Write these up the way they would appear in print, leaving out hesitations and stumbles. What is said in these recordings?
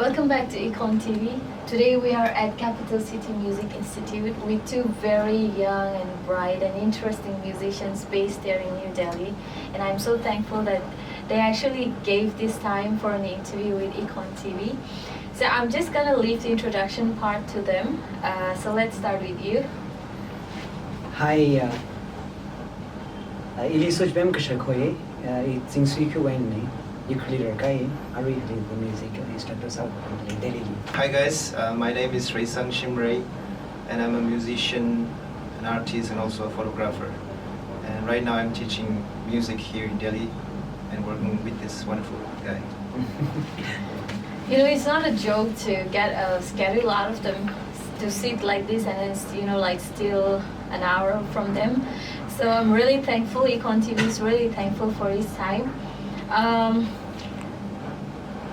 Welcome back to E-khon TV. Today we are at Capital City Music Institute with two very young and bright and interesting musicians based there in New Delhi. And I'm so thankful that they actually gave this time for an interview with E-khon TV. So I'm just gonna leave the introduction part to them. So let's start with you. Hi, Sochipem Kashak Reisang Shimray. The music instructors out in Delhi. Hi guys, my name is Reisang Shimray and I'm a musician, an artist and also a photographer. And right now I'm teaching music here in Delhi and working with this wonderful guy. You know, it's not a joke to get a schedule out of them to sit like this and then, you know, like steal an hour from them. So I'm really thankful. E-khon TV is really thankful for his time.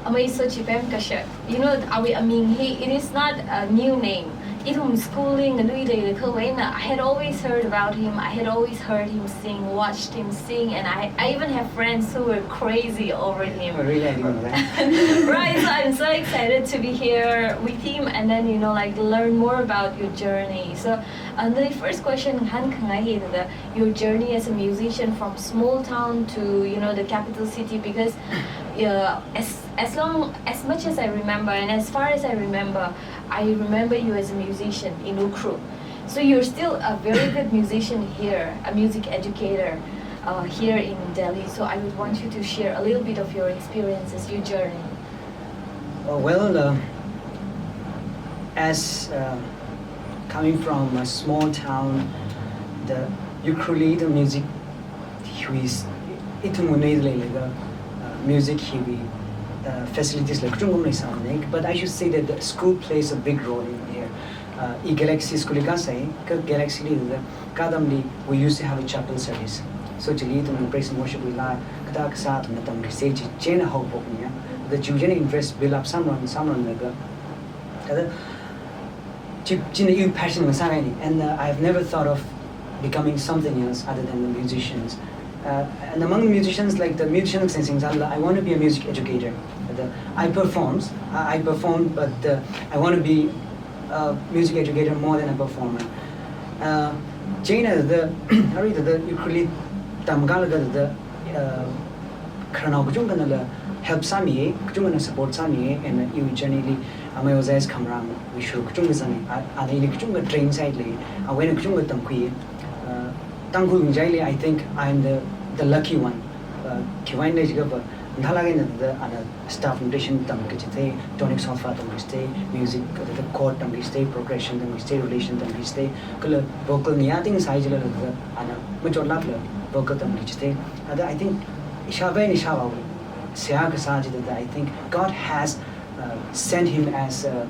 Sochipem Kashak. You know, it is not a new name. Even schooling in Noida, I had always heard about him. I had always heard him sing, watched him sing, and I even have friends who were crazy over him. Oh, really? I didn't know that. Right, so I'm so excited to be here with him and then, you know, like learn more about your journey. So the first question, your journey as a musician from small town to, you know, the capital city, because as much as I remember and as far as I remember you as a musician in Ukhrul. So you're still a very good musician here, a music educator here in Delhi. So I would want you to share a little bit of your experiences, your journey. As coming from a small town, the Ukhrul the music, music facilities like but I should say that the school plays a big role in here. Galaxy school Galaxy we used to have a chapel service. So praise and worship we like the children interest build up someone like passion and I've never thought of becoming something else other than the musicians. And among the musicians, like the musicians sings, I want to be a music educator. I perform, but I want to be a music educator more than a performer. Jaina, the Ukhrul Tamgalaga, the Kranogujunganala help Sami, Kujungana support Sami, and you generally Amayozas Kamram, we should Kujungasami, Adikujunga train sidely, I went to Kujunga Tangkhul. Tangkhul, I think I'm the lucky one. Kiwain Najigaba, Nalagin, the staff nutrition, tonic sulfate, music, the chord, progression, relation, vocal niating, Sajala, and much or lovely vocal. I think Ishawa and Ishawa, Siaka Sajid, I think God has sent him as a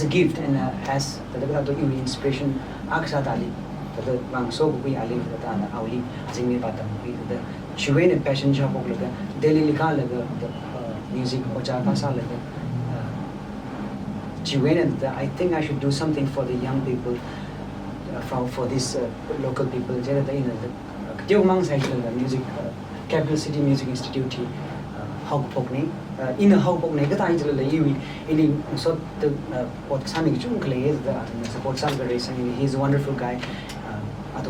gift and as the inspiration, Akshat Ali. The Bang so we are living the Auli, Zimi Batam, the Chiwene passion job of the Delhi the music Ojaka Salad. Chiwene, I think I should do something for the young people, for these local people. The music, Capital City Music Institute, Hog Pokney. In a Hog Pokney, that I in sort the what Sami Jungle the support Salvation. He's a wonderful guy. All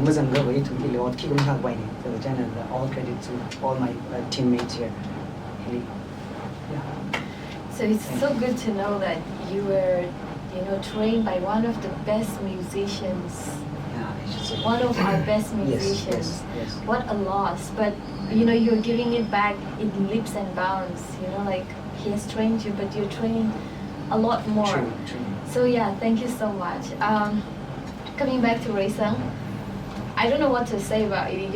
credit to all my teammates here. So it's so good to know that you were, you know, trained by one of the best musicians. One of our best musicians. Yes. What a loss. But you know, you're giving it back in leaps and bounds. You know, like he has trained you, but you're training a lot more. True. So yeah, thank you so much. Coming back to Reisang, I don't know what to say about you.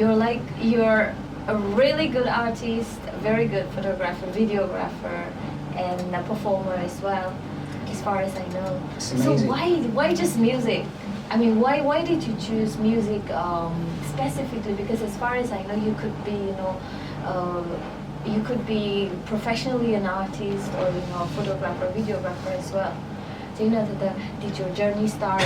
You're a really good artist, a very good photographer, videographer, and a performer as well, as far as I know. So why just music? I mean, why did you choose music specifically? Because as far as I know, you could be, you know, you could be professionally an artist or, you know, a photographer, videographer as well. So you know that did your journey start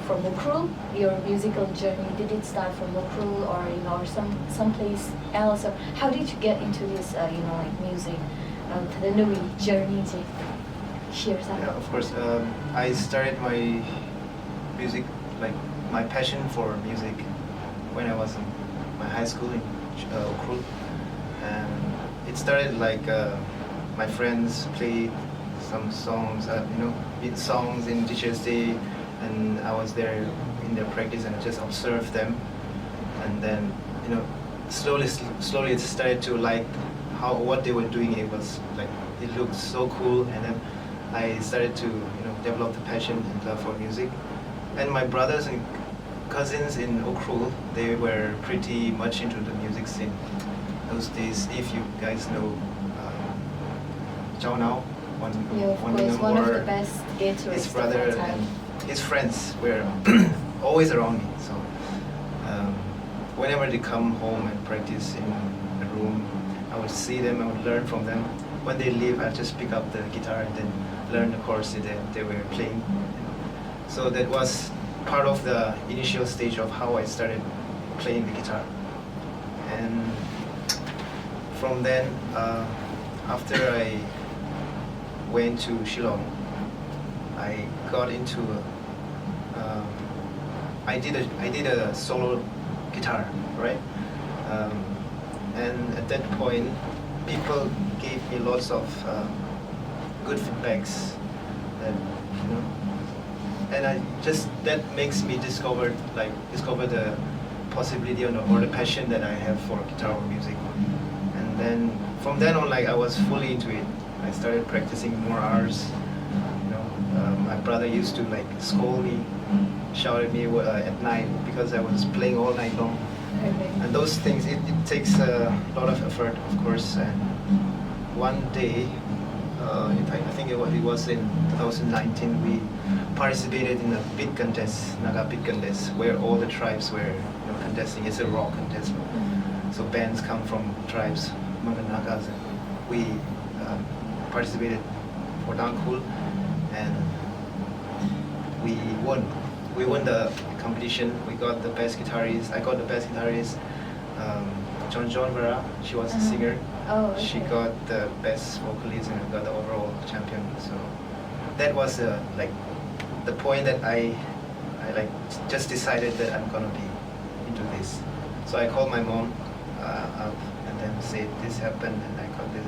from Ukhrul? Your musical journey, did it start from Ukhrul or, you know, or someplace else? Or how did you get into this, you know, like music, the new journey? share some? Yeah, of course. I started my music, like my passion for music, when I was in my high school in Tangkhul, and it started like my friends played some songs, songs in Teachers' Day, and I was there in their practice and I just observed them, and then slowly it started to like what they were doing. It was like it looked so cool, and then I started to develop the passion and love for music. And my brothers and cousins in Tangkhul, they were pretty much into the music scene those days. If you guys know Zhao Nao, One of the best guitarists his brother of all time. and his friends were always around me. So whenever they come home and practice in the room, I would see them, I would learn from them. When they leave, I'd just pick up the guitar and then learn the chords that they were playing. So that was part of the initial stage of how I started playing the guitar. And from then, after I went to Shillong, I got into I did a solo guitar, right? And at that point, people gave me lots of good feedbacks, and that makes me discover the possibility or the passion that I have for guitar or music. And then from then on, like I was fully into it. I started practicing more hours. My brother used to like scold me, shout at me at night because I was playing all night long. Okay. And those things, it takes a lot of effort, of course. And one day, I think it was in 2019, we participated in a bid contest, Naga bid contest, where all the tribes were contesting. It's a rock contest. So bands come from tribes, Hmong and Nagas. And we participated for Tangkhul, and we won. We won the competition. We got the best guitarist. I got the best guitarist. John Vera, she was a singer. Oh, okay. She got the best vocalist and I got the overall champion. So that was like the point that I like just decided that I'm gonna be into this. So I called my mom up and then said this happened and I got this.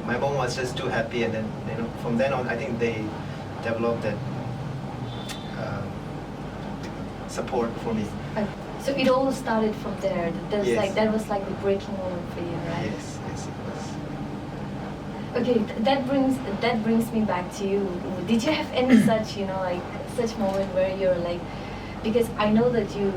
My mom was just too happy, and then from then on I think they developed that support for me. So it all started from there. Yes. That was like the breaking moment for you, right? Yes, it was. Okay, that brings me back to you. Did you have any such such moment where you're like, because I know that you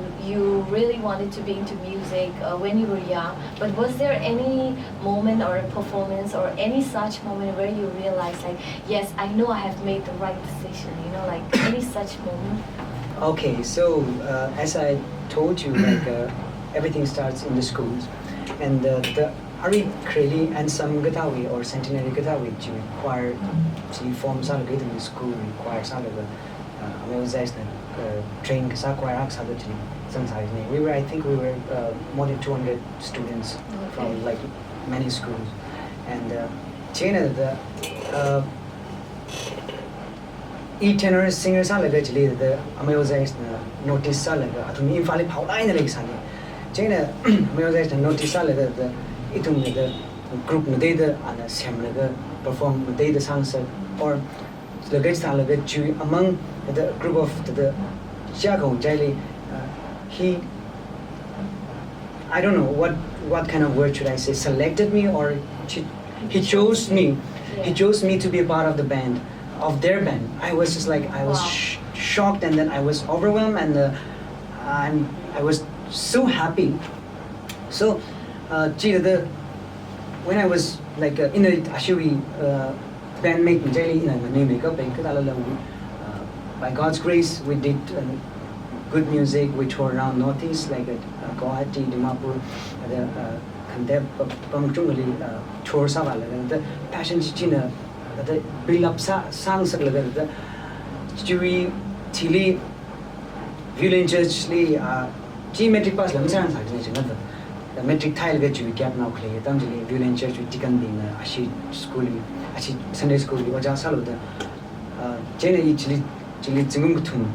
really wanted to be into music when you were young, but was there any moment or a performance or any such moment where you realized like, yes, I know I have made the right decision, like any such moment? Okay, so as I told you, like everything starts in the schools, and the Ari Kreli and some Gatawi or Centenary Gatawi require to form some in the school require some of the train I think we were more than 200 students from like many schools, and China the E-tenor singers are like actually the Amazon notice like atum infali paulai na like sani China Amazon notice like the itum the group no the and the perform the songs or the guys are like among the group of the Chicago Jelly he I don't know what kind of word should I say, selected me or he chose me. He chose me to be a part of the band, of their band. I was just like, I was shocked, and then I was overwhelmed, and I was so happy. So, when I was like in a Ashuri bandmate, by God's grace, we did good music. We toured around Northeast, like Guwahati, Dimapur, the Kandep, Pamchungali, tour Saval, and the passion China, the build up songs, the Chewy, Chili, Villain Church, geometric pass, the metric tile get you cap now, Villain Church with Tikan being a sheet school, actually Sunday school oja sa lo da jene I chili jingum thum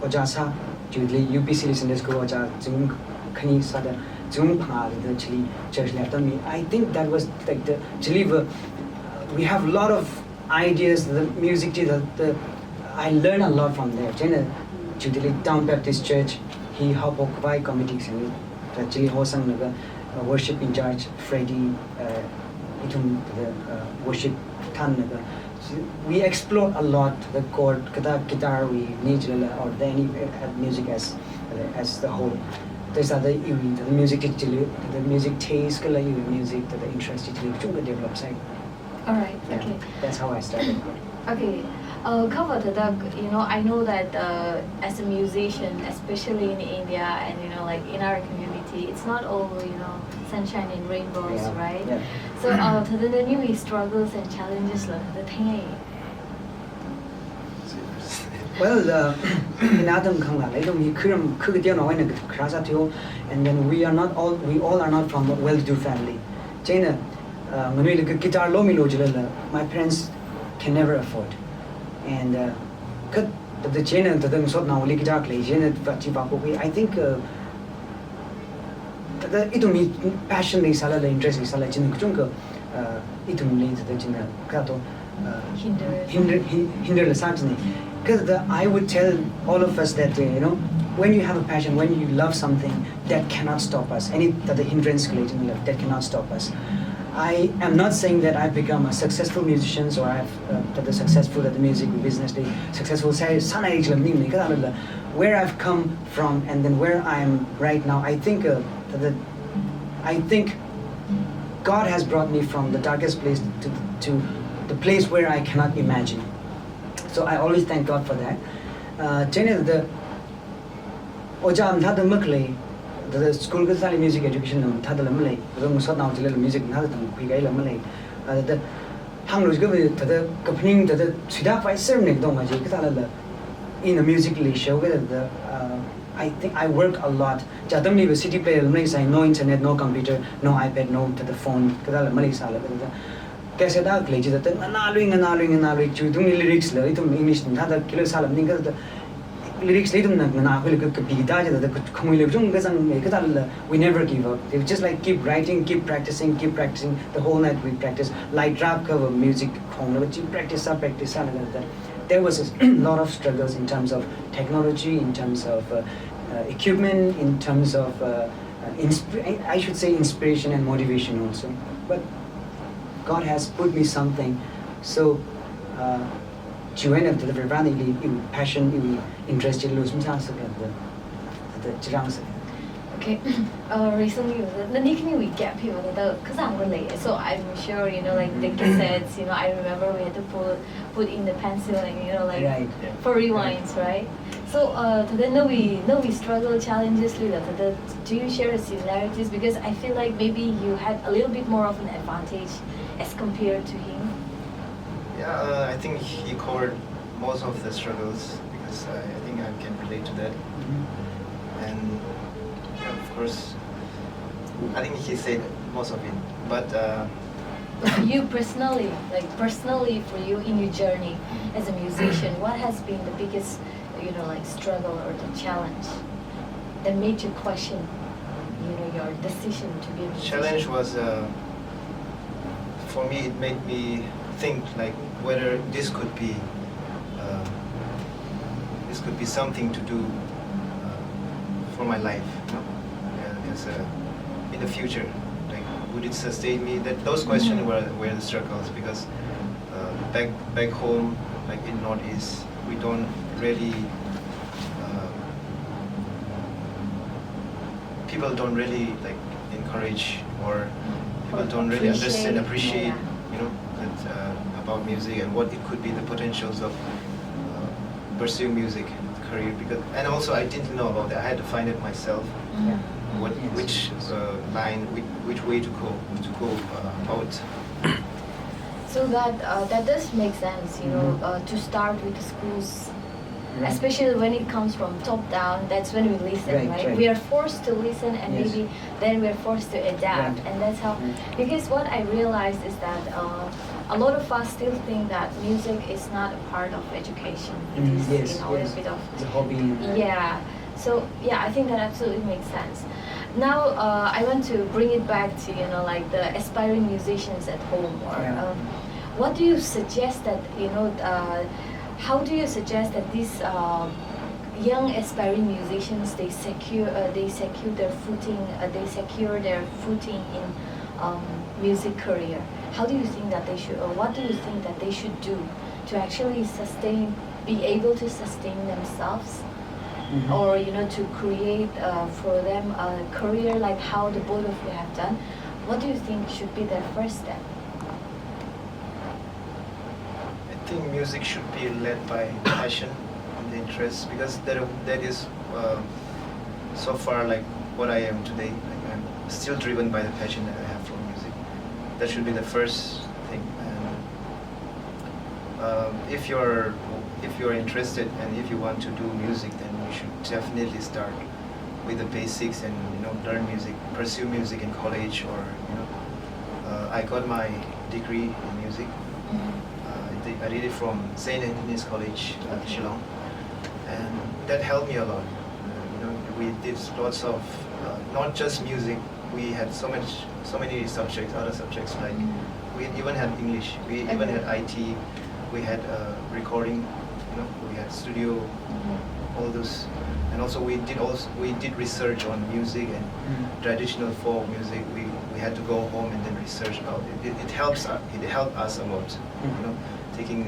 oja sa judli UPC Sunday school oja jingum khani sa da jingum phanga the chili church left on me. I think that was like the chili we have a lot of ideas, the music the I learned a lot from there. Jene judli Town Baptist Church he helped occupy committees and actually hosang naga worship in charge Freddie itum the worship tan naga we explore a lot the chord guitar we need or the any music as the whole. There's other the music the music taste kala music the interest chunga develop side. All right. Yeah, Okay. that's how I started. Okay. Cover the I know that as a musician, especially in India and like in our community, it's not all sunshine and rainbows, Yeah. right? Yeah. So the new struggles and challenges the thing. Well, in Adam Kangla, I don't kurum kugidiano when krasatio, and then we all are not from a well-to-do family. China, when guitar low my parents can never afford. And the China to them sort now guitar play, I think it me passionately sala the interest is sala chin kuchunga it me the chin kato hinder the sartani. Because I would tell all of us that when you have a passion, when you love something, that cannot stop us. Any the hindrance in love that cannot stop us. I am not saying that I've become a successful musician or I've successful at the music business, successful where I've come from and then where I am right now. I think God has brought me from the darkest place to the place where I cannot imagine. So I always thank God for that. The Ojam Thada Mukle, the school music education Tadalamale, the Musot now music Pigalamale, the Hanglos go to the company to the Sudafai ceremony, in a musical show with the I think I work a lot. Jadamli was city player, no internet, no computer, no iPad, no to the phone, Malaysia. Kasi dah kelaj itu, analuing, cuma lyrics lah, itu English ni, ada kilo salam ni kan, lyrics itu nak aku ke bida je, ada kamu lebih macam kita we never give up. They just like keep writing, keep practicing. The whole night we practice. Light rap cover music, practice. There was a lot of struggles in terms of technology, in terms of equipment, in terms of I should say inspiration and motivation also. But God has put me something, so to end up to the very passion, interest in losing chance the chance. Okay, recently we gap here because I'm related, so I'm sure like the cassettes. I remember we had to put in the pencil and Right. for rewinds, right? So then we struggle challenges with do you share the similarities? Because I feel like maybe you had a little bit more of an advantage as compared to him. Yeah, I think he covered most of the struggles because I think I can relate to that. And yeah, of course, I think he said most of it. But for you personally, for you in your journey as a musician, what has been the biggest, struggle or the challenge that made you question, your decision to be a musician? Challenge was, for me, it made me think like whether this could be something to do for my life, as in the future. Like, would it sustain me? Those questions were the struggles because back home, like in Northeast, we don't really people don't really like encourage or people don't really understand, appreciate, that, about music and what it could be the potentials of pursuing music career. And also I didn't know about that. I had to find it myself. Yeah. Which line, which way to go about. So that does make sense, to start with the schools. Right. Especially when it comes from top down, that's when we listen, right? We are forced to listen and maybe then we're forced to adapt. Right. And that's how, because what I realized is that a lot of us still think that music is not a part of education. It is, Yes, you know, yes. a bit of It's a hobby. yeah. So yeah, I think that absolutely makes sense. Now I want to bring it back to, you know, like the aspiring musicians at home, or Yeah. what do you suggest that, you know, how do you suggest that these young aspiring musicians they secure their footing in music career? How do you think that they should, or what do you think that they should do to actually be able to sustain themselves? Mhm. Or, you know, to create for them a career like how the both of you have done? What do you think should be their first step? I think music should be led by passion and interest, because that is so far like what I am today. Like I'm still driven by the passion that I have for music. That should be the first thing. And if you're interested and if you want to do music, then you should definitely start with the basics and, you know, learn music, pursue music in college, or, you know, I got my degree in music. I did it from St. Anthony's College, Shillong, and that helped me a lot. You know, we did lots of not just music. We had so many subjects, other subjects, like we even had English. We even had IT. We had recording. You know, we had studio. All those, and also we did research on music and traditional folk music. We had to go home and then research about it. It helped us a lot. You know, taking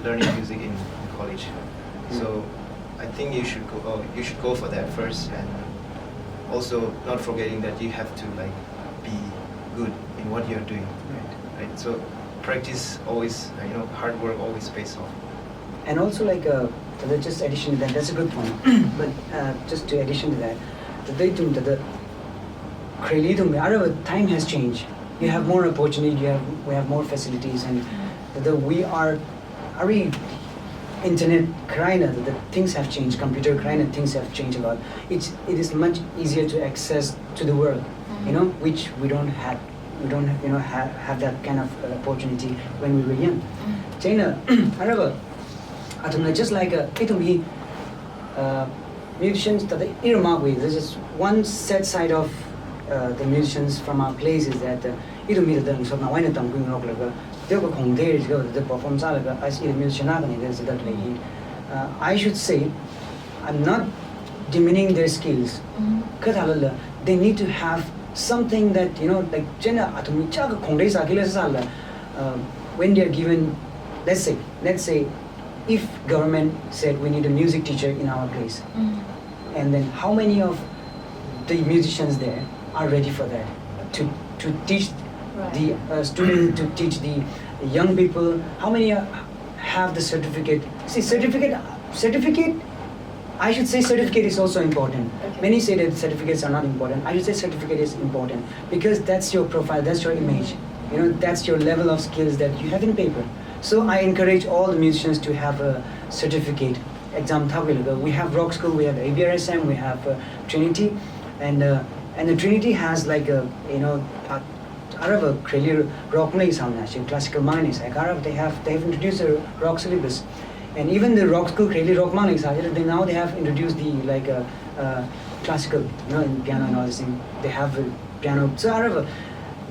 learning music in college. So I think you should go for that first, and also not forgetting that you have to like be good in what you're doing. Right. So practice always, you know, hard work always pays off. And also like just addition to that, that's a good point. But just to addition to that, the time has changed. You have more opportunity. We have more facilities, and we are internet crime, the things have changed. Computer crime, things have changed a lot. It is much easier to access to the world, you know, which we don't have. We don't have, you know, have that kind of opportunity when we were young. China, however, I don't know, just like it me musicians that there's just one sad side of the musicians from our place is that it me the so now when the Tangkhul rock the performance I see the musician I should say I'm not demeaning their skills. They need to have something that, you know, like when they are given, let's say if government said we need a music teacher in our place, and then how many of the musicians there are ready for that to teach the student, to teach the young people? How many have the certificate? See, certificate I should say certificate is also important. Okay. Many say that certificates are not important. I should say certificate is important because that's your profile, that's your image. You know, that's your level of skills that you have in paper. So I encourage all the musicians to have a certificate. Exam we have Rock School, we have ABRSM, we have Trinity, and the Trinity has like a, you know, Arab rock classical minds. They have introduced a rock syllabus. And even the rock school, rock they have introduced the like classical, you know, in piano and all this thing. They have a piano. So however,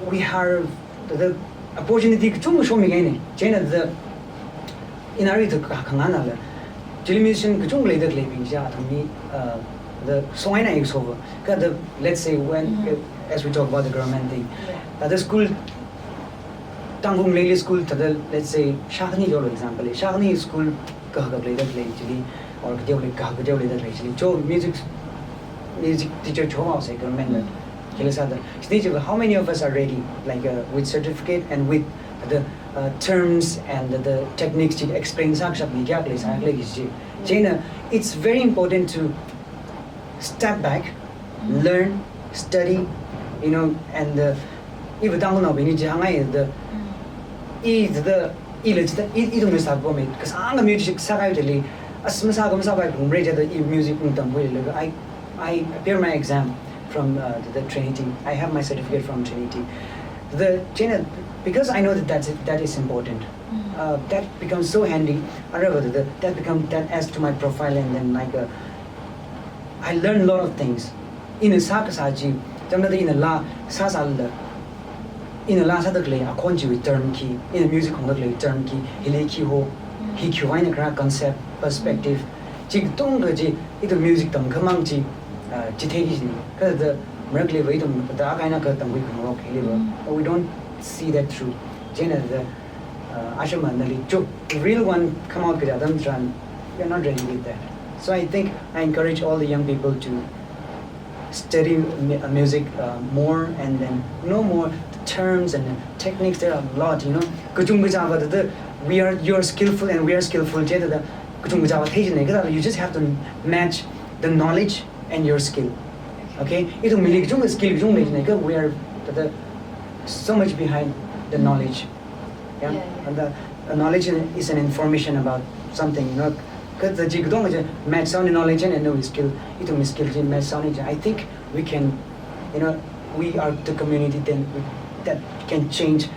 we have the opportunity to show me again. China the in our the Chile musician later the song is over. Let's say when as we talk about the government thing, the school. Tangkhul Lady School, let's say Shahni example. Shahni School actually or actually music teacher government. How many of us are ready, like with certificate and with the terms and the techniques to explain? It's very important to step back, learn, study, you know, and even down we need the because I'm a music secretary. I appear my exam from the Trinity. I have my certificate from Trinity. the China, because I know that is important. That becomes so handy. That adds to my profile, and then I learn a lot of things. In a sakasaji, in a la sasal. In a last other a conji with turnkey, in a music on the turnkey, hileki ho, hiki crack concept, perspective. Jig tongaji, it a music tam kamangji, jitegi, because the mercury weight of the Akaina curtain we can rock, but we don't see that through. Jena the Ashaman, the real one come out with Adam Tran, you're not ready with that. So I think I encourage all the young people to study music more and then know more terms and techniques. There are a lot, you know. You're skillful and we are skillful. You just have to match the knowledge and your skill. Okay? We are so much behind the knowledge. Yeah? And the knowledge is an information about something, you know. Because the jigdong match sound knowledge and no skill. It is skill match sound. I think we can, you know, we are the community then that can change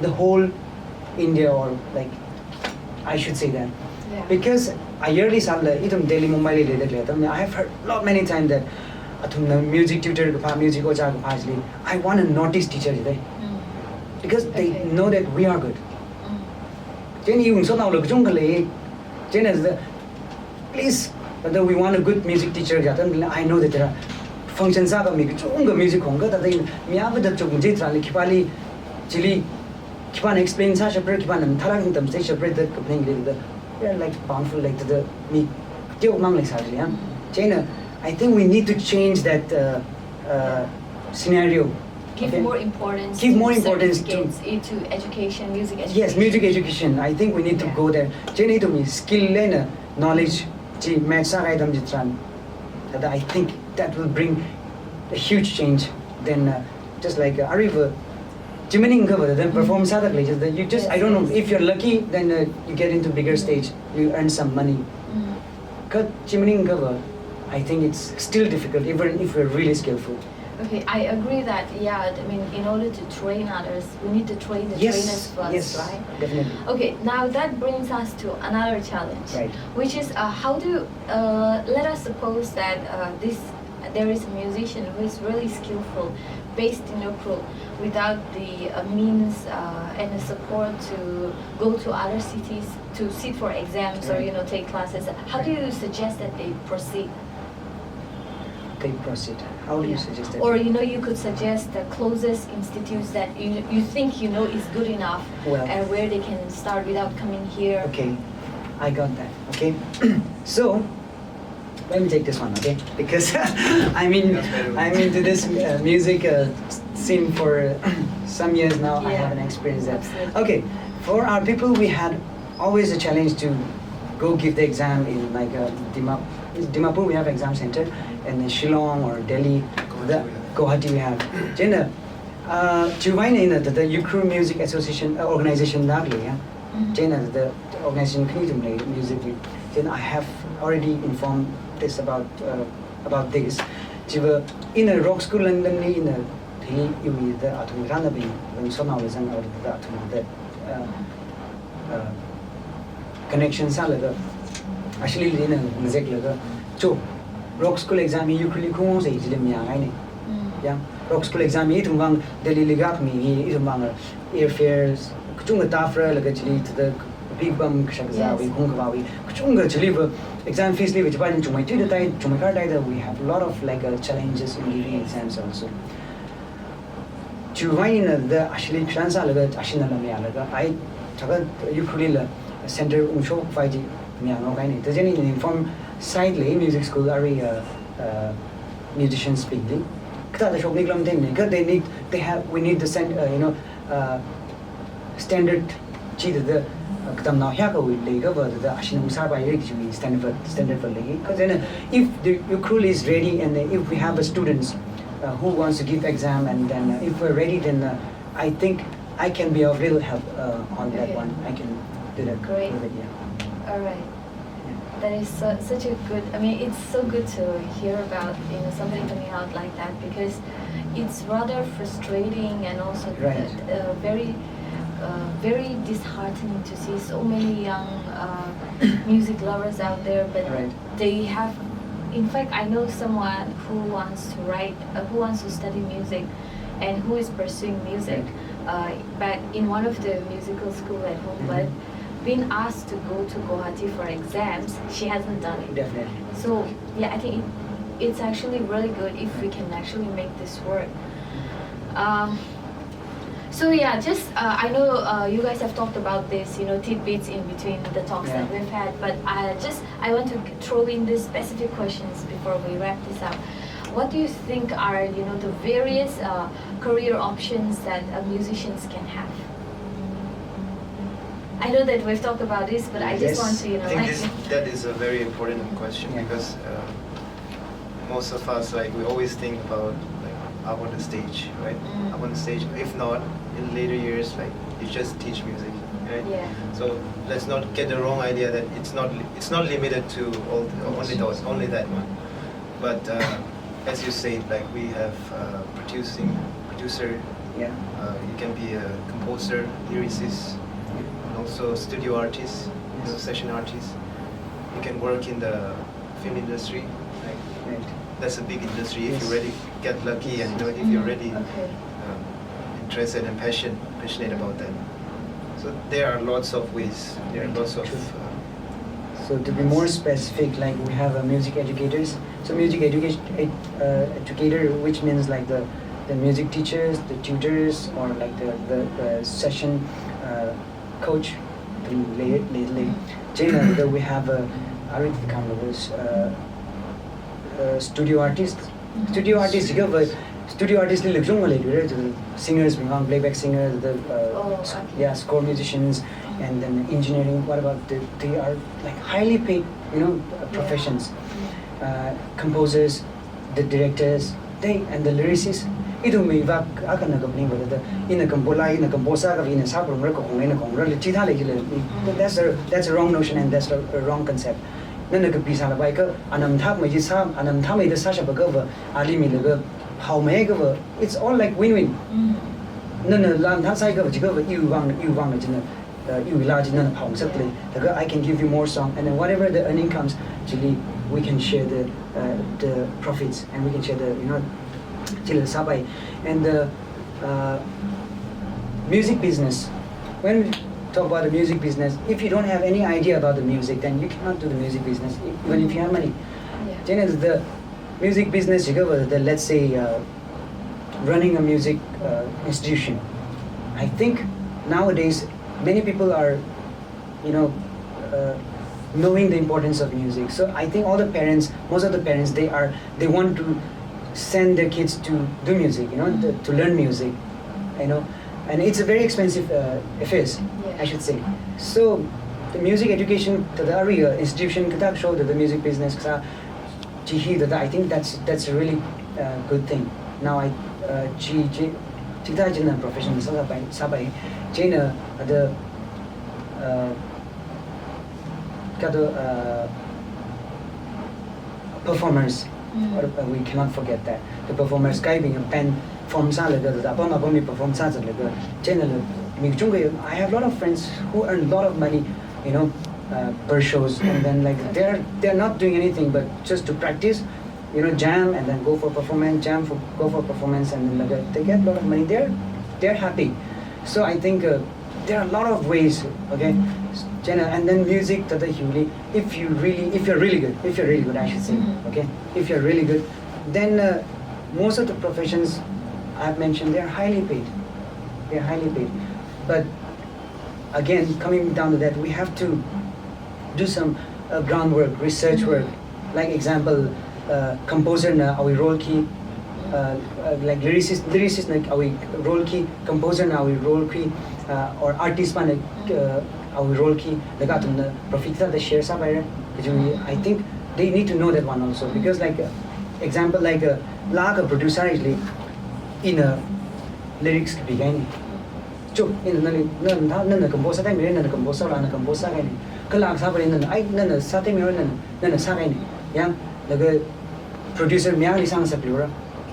the whole India, or like I should say that. Yeah. Because I yearly sabla itum Delhi Mumbai I have heard many times that music tutor music I want a notice teacher today. Because they know that we are good. Please, whether we want a good music teacher, I know that there are functions of music that they Chili Kipan explains such a break Kipan Talagan them say a break that we are like bountiful like the me China. I think we need to change that scenario. Give more importance to education, music education. Yes, music education. I think we need to go there. China to me skill and knowledge. That I think that will bring a huge change. Then just like Ariva, then perform you just I don't know if you're lucky, then you get into bigger stage, you earn some money. Because I think it's still difficult even if we're really skillful. Okay, I agree that, yeah, I mean, in order to train others, we need to train the trainers first, right? Definitely. Okay, now that brings us to another challenge, right, which is how to, let us suppose that there is a musician who is really skillful, based in your crew, without the means and the support to go to other cities to sit for exams, right, or, you know, take classes. How do you suggest that they proceed? They proceed. How do you suggest that? Or, you know, you could suggest the closest institutes that you think, you know, is good enough, and where they can start without coming here. Okay, I got that. Okay, so let me take this one, okay? Because I'm into this music scene for some years now. I have an experience that. Absolutely. Okay, for our people, we had always a challenge to go give the exam in like Dimapur. We have exam center, and in Shillong or Delhi, Guwahati we have. Jenna, the Ukraine Music Association organization Jenna, the organization music. Then I have already informed this about this. In a rock school and then in a Yuimi the atom Ranabi when Sonalism or the atom connection salad. Actually, in a music so rock school exam you could go say yeah, rock school exam it Delhi ligat me airfares Kuchunga Tafra like actually to the big bum Kashakzawi, Kunkawawi, Kuchunga to leave exam fees leave which by to my tutor died, to my card either we have a lot of like challenges in giving exams also. To the actually Transa Ashina Mialaga, I ukulele center Unsho Faji Miano. There's any inform sidely music school area musicians speaking. We need the standard the standard for because then if the crew is ready and if we have students who wants to give exam and then if we're ready, then I think I can be of real help on that one. I can do that. Great. Yeah. All right. that is such a good. I mean, it's so good to hear about somebody coming out like that, because it's rather frustrating and also Right. very disheartening to see so many young music lovers out there, but Right. they have. In fact, I know someone who wants to write, who wants to study music, and who is pursuing music, but in one of the musical school at home, but been asked to go to Guwahati for exams, she hasn't done it. Definitely. So yeah, I think it's actually really good if we can actually make this work. So yeah, just I know you guys have talked about this, tidbits in between the talks that we've had, but I want to throw in these specific questions before we wrap this up. What do you think are the various career options that musicians can have? I know that we've talked about this, but I just want to I think that is a very important question, because most of us we always think about up on the stage, right? Up on the stage. If not, in later years, you just teach music, right? Yeah. So let's not get the wrong idea that it's not limited to only that one. But as you said, we have producer. Yeah. You can be a composer, lyricist, and also studio artist, session artist. You can work in the film industry. Right. That's a big industry if you really get lucky, and if you're really interested and passionate about that. So there are lots of ways. There are lots of. So to be more specific, we have music educators. So music educator, which means the music teachers, the tutors, or the session coach. Lately, we have studio artists. Studio artists, studio artists singers, playback singers, score musicians, and then engineering. What about they are highly paid, professions. Composers, the directors, and the lyricists. Itu may vak akan nagapling wala in a composa in a sabro that's a wrong notion, and that's a wrong concept. Nanagapisa la baika anam thap may jisam anam thamay the sasha bagava ali milaga how megava. It's all win-win. Nana lam thasai gava jigava you wang you large none of home simply. I can give you more song, and then whatever the earning comes, actually we can share the profits, and we can share the sabai. And the music business. When we talk about the music business, if you don't have any idea about the music, then you cannot do the music business, even if you have money. Yeah. The music business, let's say running a music institution. I think nowadays many people are, knowing the importance of music. So I think most of the parents, they want to send their kids to do music, to learn music, and it's a very expensive affair, I should say. So the music education, the area institution, show that the music business, I think that's a really good thing. Now I profession sabai China the performers. We cannot forget that the performers being a pen form perform I have a lot of friends who earn a lot of money, per shows, and then they're not doing anything but just to practice, jam and then go for performance, go for performance, and then they get a lot of money. They're happy. So I think there are a lot of ways, okay. And then music, if you're really good, I should say, okay. If you're really good, then most of the professions I've mentioned, they're highly paid. But again, coming down to that, we have to do some groundwork, research work. Like example, composer na awi role key, lyricist na awi role key, composer na awi role key, or artist man awi role key. Lagatum na profita the share sa bayar. I think they need to know that one also, because example a producer actually in a lyrics began. chụp in nên là compose cái này nên là compose là compose cái này cái làm sao vậy nên là sao thế nên là sao cái này yang là cái producer miếng đi sang sắp rồi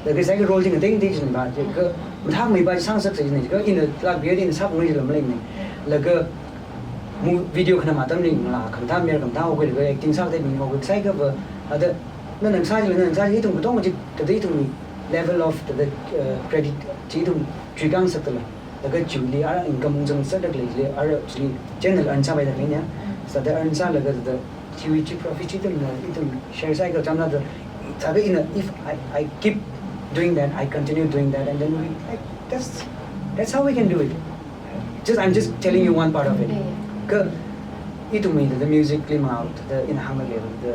là cái cái role thì cái gì mà cái thang mấy bài sang sắp gì này cái in là bây giờ in sắp người làm lên này là cái video khana mà tâm linh là cầm tham miếng cầm thao cái acting sao thế mình học cái sai cái vợ ada nên là sai itu betul macam tadi itu level of the credit chỉ itu truy căng sắp tới là cái chủ lý ở income trong rất đặc biệt ở chủ lý channel ăn sao bây giờ nhá sau đó ăn sao là cái huge profit itu share sai cái trong đó tapi if I keep doing that I continue doing that and then that's how we can do it I'm just telling you one part of it cái itu mình the music came out the in a hammer level the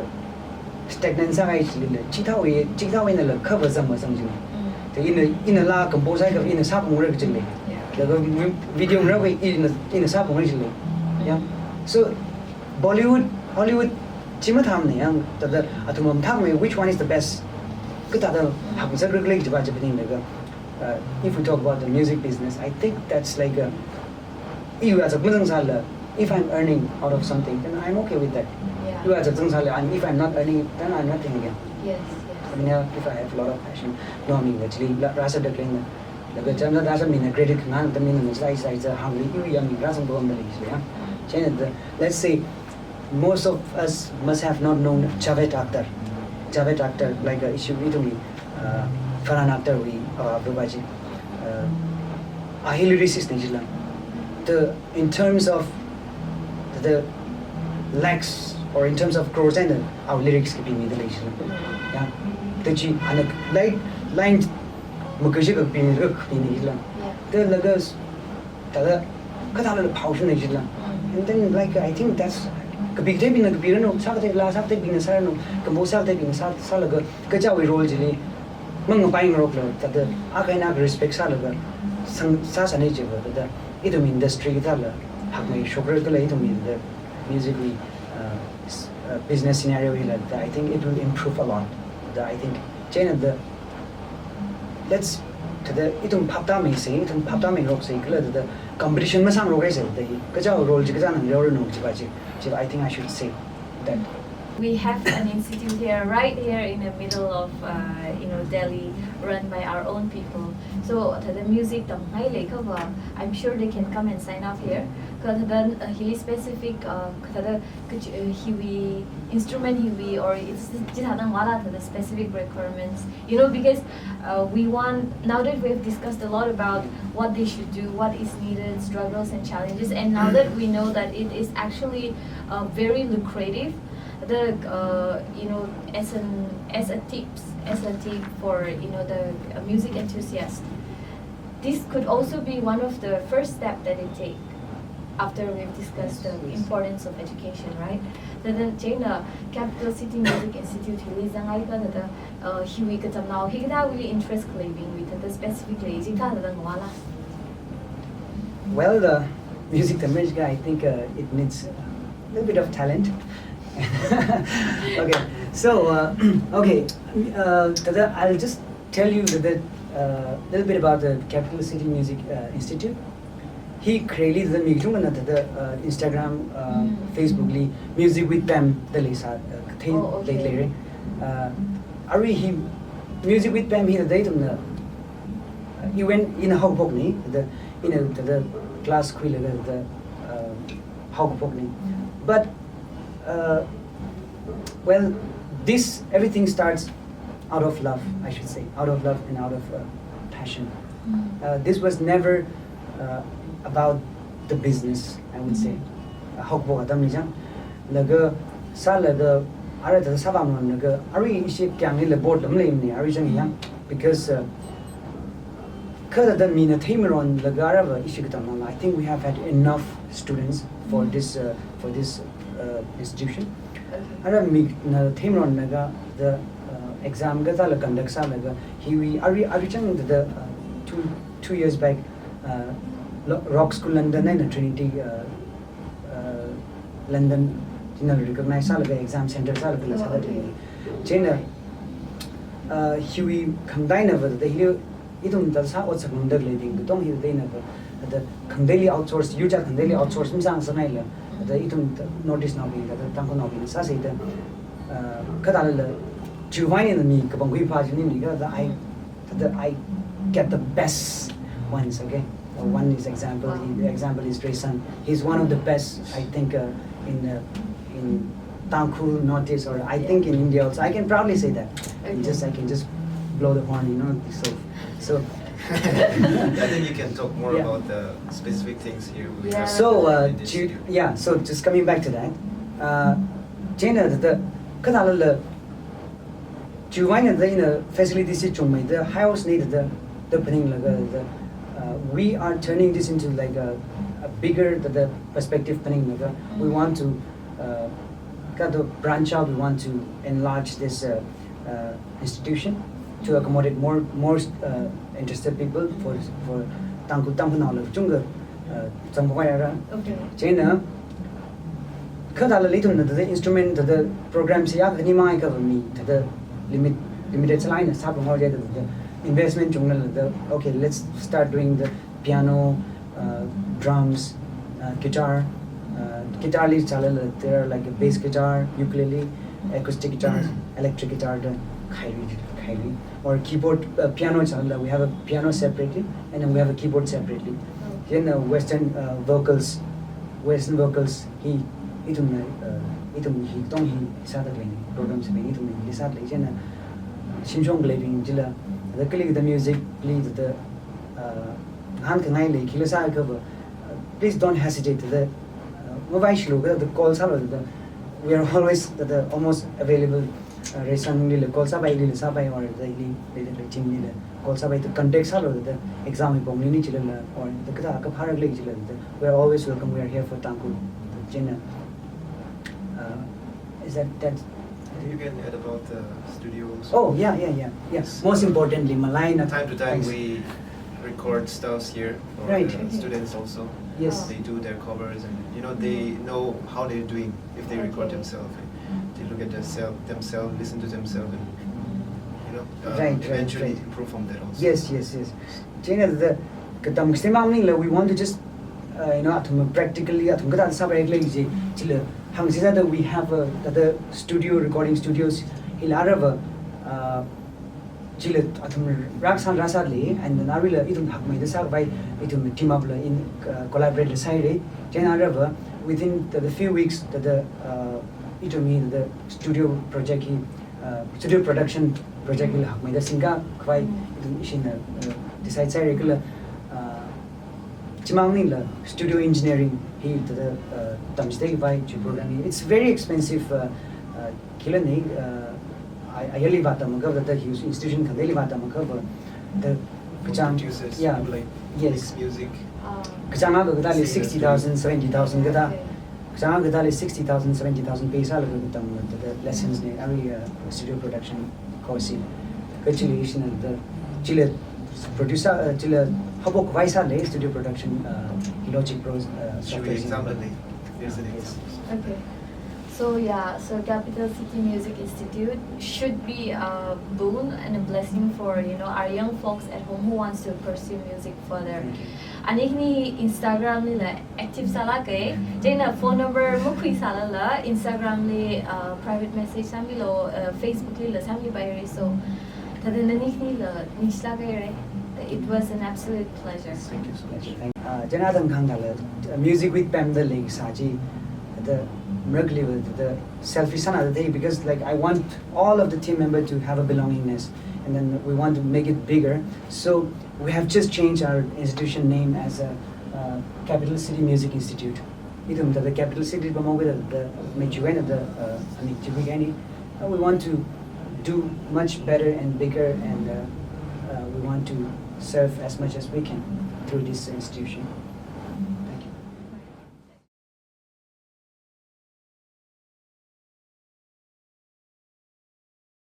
stagnant sa cái chỉ thao ấy là cover some gì thì in a la compose cái in a sắp cũng rất chừng này the video ra vậy in a sắp cũng rất chừng này yeah so Bollywood Hollywood chỉ mới tham này anh thật là tụi mình tham về which one is the best cứ ta đâu học rất rất linh cho bạn chụp hình này if we talk about the music business I think that's like you as a business if I'm earning out of something then I'm okay with that you as a business and if I'm not earning then I'm nothing again yes I mean if I have a lot of passion no I mean actually rasa được lên là cái chăm rasa mình là credit ngang tâm mình là sai hàng lý yêu yang mình rasa bom đấy yeah cho nên let's say most of us must have not known Javed Akhtar like a issue with me Farhan Akhtar we Abdubaji lyricist najilan in terms of the lakhs or in terms of crores and our lyrics could be made yeah the chi and like line mukhaji ko be made najilan the lagas tada kada la phaush najilan and then like I think that's big day bina bina no sa te la sa te bina sa no kambo sa te bina sa la ga cha we role jili mang pai ngro lo ta de a kai na respect sa la ga sa sa ne je ba da itu industry ta la hak mai shokre ko la itu the music business scenario like that I think it will improve a lot I think chain of the let's to the itu phapta mai se itu phapta mai rok se kala the competition ma sang rok se the ka cha role ji ka cha nang ro no ji ba ji I think I should say that we have an institute here, right here in the middle of Delhi, run by our own people. So the music I'm sure they can come and sign up here. Because the specific hiwi instrument hiwi or it's the specific requirements. Because we want now that we have discussed a lot about what they should do, what is needed, struggles and challenges, and now that we know that it is actually very lucrative. As a tip for the music enthusiast, this could also be one of the first steps that they take after we've discussed the importance of education, right? The China Capital City Music Institute really interest claiming with the specifically well, the music America, I think it needs a little bit of talent. Okay, so I'll just tell you a little bit about the Capital City Music Institute. He created the Instagram, Facebook, music with them. The Lisa, later. He music with them. He went in a Hogpogni, the class the Hogpogni, but. Well, this everything starts out of love, I should say, out of love and out of passion. This was never about the business, I would say. Hokbo adam nijang, laga sa laga ara the sabam laga ari ishi kyang le board lam le ni ari jang yang because kada the mina themeron laga ara ishi kitam I think we have had enough students for this institution. Ara mi na themeron laga the exam ga la conduct sa laga he ari chang the 2 years back rock school London and Trinity London recognized sa laga exam center sa laga sa laga chena Huey combine over the hill idum da sa what's a number leading the dong hill they never the daily outsource you just daily outsource some sanai la the itum notice now being that Tangkhul now being sa say the kadala Juwine in the me kabang we pa jini the I get the best ones, okay. One is example. The example is Reisang. He's one of the best, I think, in Tangkhul notice, or I think in India also. I can proudly say that. I can just blow the horn, you know. So. I think you can talk more Yeah. about the specific things here. We Yeah. have So, in this studio. so just coming back to that, China the kadala Juwine the facilities the house need the putting we are turning this into like a bigger the perspective planning. We want to branch out. We want to enlarge this institution to accommodate more interested people for Tangkhul knowledge. Junga Okay. China. Kadala little the instrument the programs ya the nimai cover me the limited line the investment okay, let's start doing the piano, drums, guitar leads there are like a bass guitar, ukulele, acoustic guitars, electric guitar, or keyboard, piano we have a piano separately and then we have a keyboard separately. Then western vocals he programs the music, please please don't hesitate. The calls we are always almost available. Recently, calls or the calls the context the exam or the we are always welcome. We are here for Tangkhul. Is that You can add about the studios. Oh yeah. Yes. Most importantly, Malay. Time to time we record stuffs here for Right. the students also. Yes. They do their covers and they know how they're doing if they record Okay. themselves. They look at themselves, listen to themselves, and eventually Right. improve from that also. Yes. China we want to just practically that we have the studio recording studios in Arava and then I will team up in collaborate the within the few weeks that the studio project studio production project will have the singa quite decides regular studio engineering it's very expensive I really the huge institution the Producers yeah, who like yes. mix music. 60,000 70,000 Yeah. 60,000 70,000 paisa the lessons every studio production course actually the Chile producer Chile habok vaisa studio production Logic Pro Should we example here's an Yes. example. Okay. So Capital City Music Institute should be a boon and a blessing for our young folks at home who wants to pursue music further. Anikni Instagram ni la active sala ke, jena phone number mukhui sala la Instagram li private message sambi lo Facebook li la sambi bayari so tadena nikni la nisla ke. It was an absolute pleasure. Thank you so much. Jonathan Kangala, music with Pam the Link Saji, the Merkley with the selfish another day because like I want all of the team members to have a belongingness and then we want to make it bigger. So we have just changed our institution name as a Capital City Music Institute. The Capital City the we want to do much better and bigger and we want to serve as much as we can through this institution.